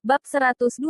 Bab 112.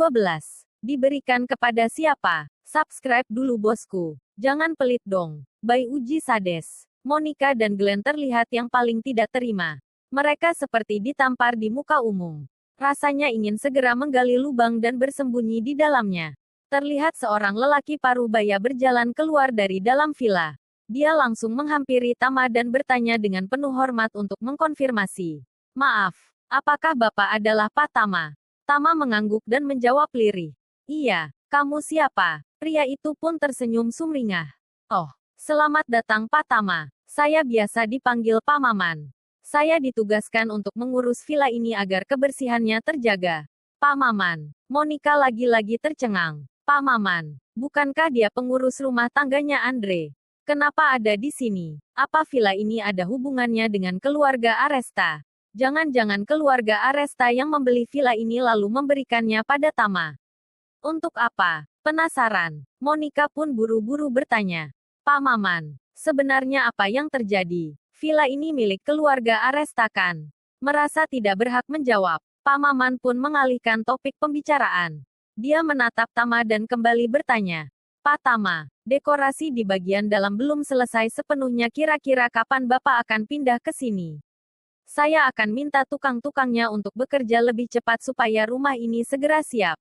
Diberikan kepada siapa? Subscribe dulu bosku. Jangan pelit dong. By Uji Sades. Monica dan Glenn terlihat yang paling tidak terima. Mereka seperti ditampar di muka umum. Rasanya ingin segera menggali lubang dan bersembunyi di dalamnya. Terlihat seorang lelaki parubaya berjalan keluar dari dalam villa. Dia langsung menghampiri Tama dan bertanya dengan penuh hormat untuk mengkonfirmasi. Maaf, apakah Bapak adalah Pak Tama? Tama mengangguk dan menjawab lirih. Iya, kamu siapa? Pria itu pun tersenyum sumringah. Oh, selamat datang Pak Tama. Saya biasa dipanggil Pak Maman. Saya ditugaskan untuk mengurus villa ini agar kebersihannya terjaga. Pak Maman. Monica lagi-lagi tercengang. Pak Maman. Bukankah dia pengurus rumah tangganya Andre? Kenapa ada di sini? Apa villa ini ada hubungannya dengan keluarga Aresta? Jangan-jangan keluarga Aresta yang membeli villa ini lalu memberikannya pada Tama. Untuk apa? Penasaran. Monica pun buru-buru bertanya. Pak Maman, sebenarnya apa yang terjadi? Villa ini milik keluarga Aresta kan? Merasa tidak berhak menjawab, Pak Maman pun mengalihkan topik pembicaraan. Dia menatap Tama dan kembali bertanya. Pak Tama, dekorasi di bagian dalam belum selesai sepenuhnya, kira-kira kapan Bapak akan pindah ke sini? Saya akan minta tukang-tukangnya untuk bekerja lebih cepat supaya rumah ini segera siap.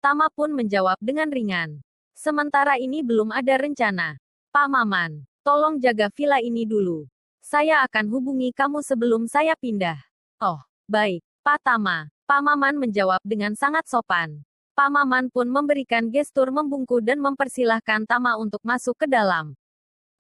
Tama pun menjawab dengan ringan. Sementara ini belum ada rencana. Pak Maman, tolong jaga villa ini dulu. Saya akan hubungi kamu sebelum saya pindah. Oh, baik, Pak Tama. Pak Maman menjawab dengan sangat sopan. Pak Maman pun memberikan gestur membungkuk dan mempersilahkan Tama untuk masuk ke dalam.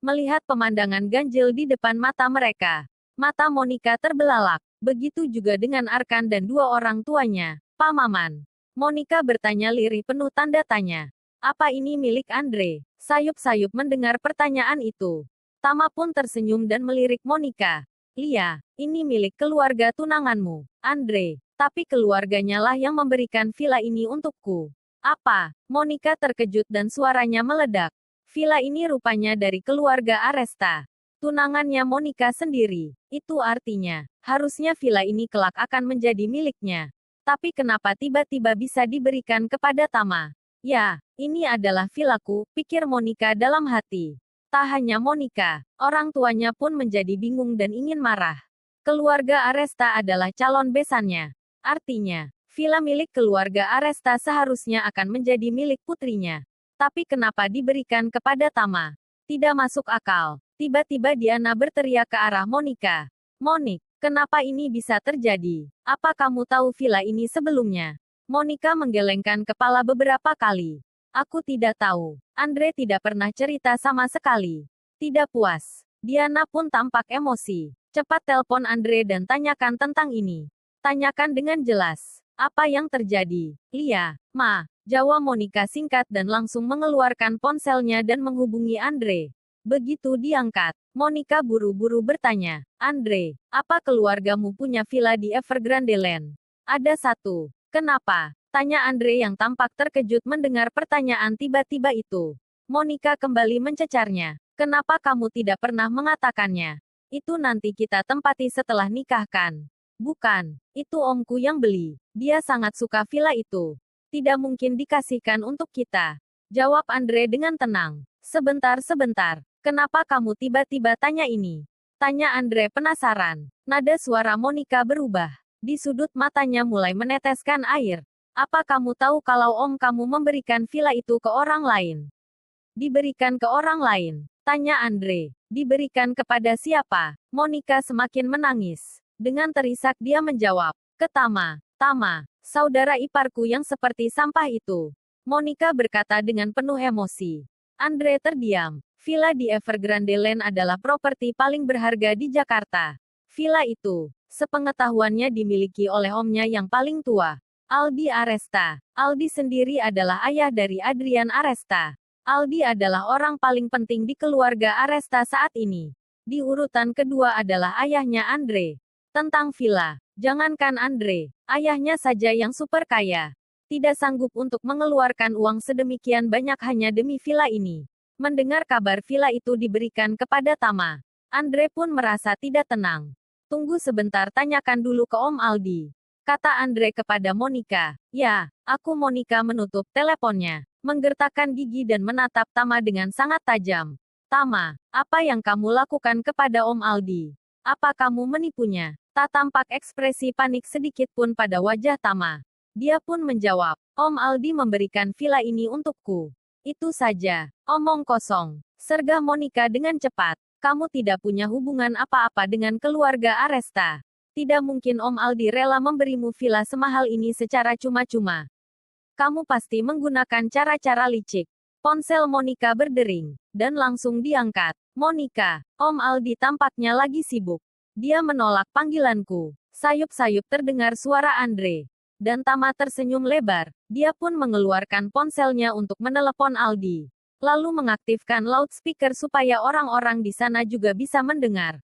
Melihat pemandangan ganjil di depan mata mereka, mata Monica terbelalak. Begitu juga dengan Arkan dan dua orang tuanya, Pak Maman. Monica bertanya lirih penuh tanda tanya. Apa ini milik Andre? Sayup-sayup mendengar pertanyaan itu. Tama pun tersenyum dan melirik Monica. Lia, ini milik keluarga tunanganmu, Andre. Tapi keluarganya lah yang memberikan villa ini untukku. Apa? Monica terkejut dan suaranya meledak. Villa ini rupanya dari keluarga Aresta. Tunangannya Monica sendiri. Itu artinya, harusnya villa ini kelak akan menjadi miliknya. Tapi kenapa tiba-tiba bisa diberikan kepada Tama? Ya, ini adalah villaku, pikir Monica dalam hati. Tak hanya Monica, orang tuanya pun menjadi bingung dan ingin marah. Keluarga Aresta adalah calon besannya. Artinya, villa milik keluarga Aresta seharusnya akan menjadi milik putrinya. Tapi kenapa diberikan kepada Tama? Tidak masuk akal. Tiba-tiba Diana berteriak ke arah Monica. Monik, kenapa ini bisa terjadi? Apa kamu tahu villa ini sebelumnya? Monica menggelengkan kepala beberapa kali. Aku tidak tahu. Andre tidak pernah cerita sama sekali. Tidak puas. Diana pun tampak emosi. Cepat telepon Andre dan tanyakan tentang ini. Tanyakan dengan jelas. Apa yang terjadi? Lia, Ma, jawab Monica singkat dan langsung mengeluarkan ponselnya dan menghubungi Andre. Begitu diangkat, Monica buru-buru bertanya, Andre, apa keluargamu punya villa di Evergrande Land? Ada satu. Kenapa? Tanya Andre yang tampak terkejut mendengar pertanyaan tiba-tiba itu. Monica kembali mencecarnya. Kenapa kamu tidak pernah mengatakannya? Itu nanti kita tempati setelah nikah kan? Bukan, itu omku yang beli. Dia sangat suka villa itu. Tidak mungkin dikasihkan untuk kita. Jawab Andre dengan tenang. Sebentar. Kenapa kamu tiba-tiba tanya ini? Tanya Andre penasaran. Nada suara Monica berubah. Di sudut matanya mulai meneteskan air. Apa kamu tahu kalau om kamu memberikan villa itu ke orang lain? Diberikan ke orang lain? Tanya Andre. Diberikan kepada siapa? Monica semakin menangis. Dengan terisak dia menjawab. Ke Tama. Tama, saudara iparku yang seperti sampah itu. Monica berkata dengan penuh emosi. Andre terdiam. Villa di Evergrande Land adalah properti paling berharga di Jakarta. Villa itu, sepengetahuannya dimiliki oleh omnya yang paling tua, Aldi Aresta. Aldi sendiri adalah ayah dari Adrian Aresta. Aldi adalah orang paling penting di keluarga Aresta saat ini. Di urutan kedua adalah ayahnya Andre. Tentang villa, jangankan Andre, ayahnya saja yang super kaya. Tidak sanggup untuk mengeluarkan uang sedemikian banyak hanya demi villa ini. Mendengar kabar villa itu diberikan kepada Tama, Andre pun merasa tidak tenang. Tunggu sebentar, tanyakan dulu ke Om Aldi. kata Andre kepada Monica. Ya, aku. Monica menutup teleponnya, menggertakkan gigi dan menatap Tama dengan sangat tajam. Tama, apa yang kamu lakukan kepada Om Aldi? Apa kamu menipunya? Tak tampak ekspresi panik sedikit pun pada wajah Tama. Dia pun menjawab, Om Aldi memberikan villa ini untukku. Itu saja. Omong kosong. Sergah Monica dengan cepat. Kamu tidak punya hubungan apa-apa dengan keluarga Aresta. Tidak mungkin Om Aldi rela memberimu villa semahal ini secara cuma-cuma. Kamu pasti menggunakan cara-cara licik. Ponsel Monica berdering, dan langsung diangkat. Monica, Om Aldi tampaknya lagi sibuk. Dia menolak panggilanku. Sayup-sayup terdengar suara Andre. Dan Tama tersenyum lebar. Dia pun mengeluarkan ponselnya untuk menelepon Aldi. Lalu mengaktifkan loudspeaker supaya orang-orang di sana juga bisa mendengar.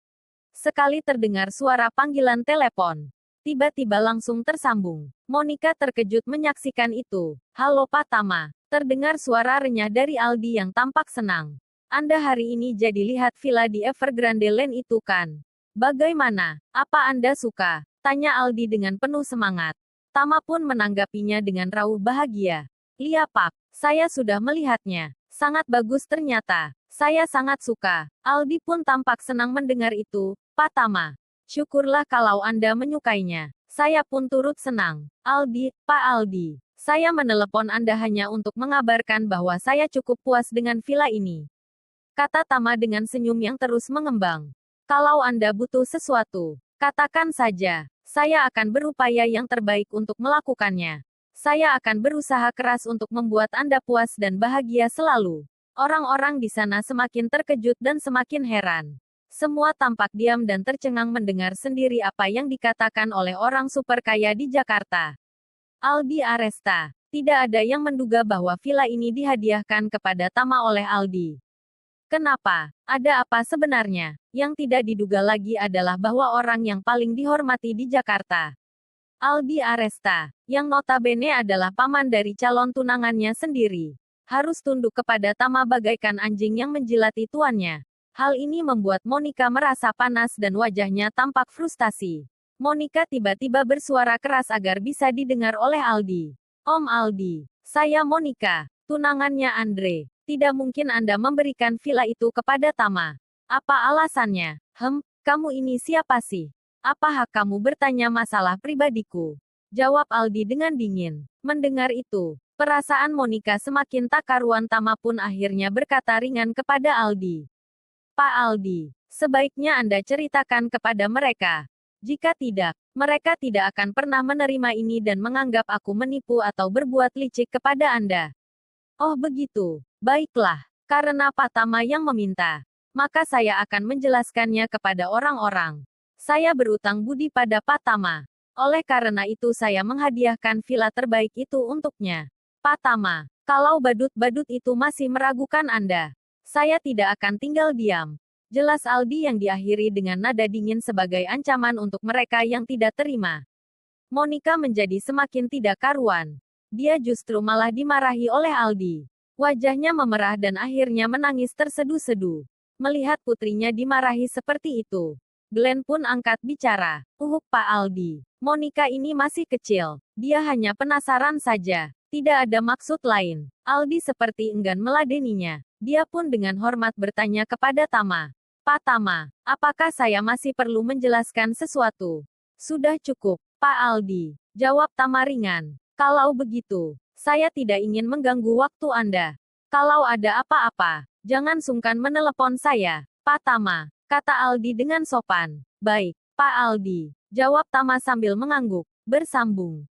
Sekali terdengar suara panggilan telepon, tiba-tiba langsung tersambung. Monica terkejut menyaksikan itu. Halo Pak Tama. Terdengar suara renyah dari Aldi yang tampak senang. Anda hari ini jadi lihat villa di Evergrande Lane itu kan? Bagaimana? Apa Anda suka? Tanya Aldi dengan penuh semangat. Tama pun menanggapinya dengan raut bahagia. Iya Pak, saya sudah melihatnya. Sangat bagus ternyata. Saya sangat suka. Aldi pun tampak senang mendengar itu. Pak Tama. Syukurlah kalau Anda menyukainya. Saya pun turut senang. Aldi, Pak Aldi. Saya menelepon Anda hanya untuk mengabarkan bahwa saya cukup puas dengan villa ini. Kata Tama dengan senyum yang terus mengembang. Kalau Anda butuh sesuatu, katakan saja. Saya akan berupaya yang terbaik untuk melakukannya. Saya akan berusaha keras untuk membuat Anda puas dan bahagia selalu. Orang-orang di sana semakin terkejut dan semakin heran. Semua tampak diam dan tercengang mendengar sendiri apa yang dikatakan oleh orang super kaya di Jakarta. Aldi Aresta. Tidak ada yang menduga bahwa villa ini dihadiahkan kepada Tama oleh Aldi. Kenapa? Ada apa sebenarnya? Yang tidak diduga lagi adalah bahwa orang yang paling dihormati di Jakarta, Aldi Aresta, yang notabene adalah paman dari calon tunangannya sendiri, harus tunduk kepada Tama bagaikan anjing yang menjilati tuannya. Hal ini membuat Monica merasa panas dan wajahnya tampak frustasi. Monica tiba-tiba bersuara keras agar bisa didengar oleh Aldi. Om Aldi, saya Monica, tunangannya Andre. Tidak mungkin Anda memberikan villa itu kepada Tama. Apa alasannya? Kamu ini siapa sih? Apa hak kamu bertanya masalah pribadiku? Jawab Aldi dengan dingin. Mendengar itu, perasaan Monica semakin tak karuan. Tama pun akhirnya berkata ringan kepada Aldi. Pak Aldi, sebaiknya Anda ceritakan kepada mereka. Jika tidak, mereka tidak akan pernah menerima ini dan menganggap aku menipu atau berbuat licik kepada Anda. Oh begitu, baiklah, karena Pak Tama yang meminta, maka saya akan menjelaskannya kepada orang-orang. Saya berutang budi pada Pak Tama. Oleh karena itu saya menghadiahkan villa terbaik itu untuknya. Pak Tama, kalau badut-badut itu masih meragukan Anda, saya tidak akan tinggal diam. Jelas Aldi yang diakhiri dengan nada dingin sebagai ancaman untuk mereka yang tidak terima. Monica menjadi semakin tidak karuan. Dia justru malah dimarahi oleh Aldi. Wajahnya memerah dan akhirnya menangis terseduh-seduh. Melihat putrinya dimarahi seperti itu, Glenn pun angkat bicara. Pak Aldi. Monica ini masih kecil. Dia hanya penasaran saja. Tidak ada maksud lain. Aldi seperti enggan meladeninya. Dia pun dengan hormat bertanya kepada Tama. Pak Tama, apakah saya masih perlu menjelaskan sesuatu? Sudah cukup, Pak Aldi. Jawab Tama ringan. Kalau begitu, saya tidak ingin mengganggu waktu Anda. Kalau ada apa-apa, jangan sungkan menelepon saya, Pak Tama. Kata Aldi dengan sopan. Baik, Pak Aldi. Jawab Tama sambil mengangguk. Bersambung.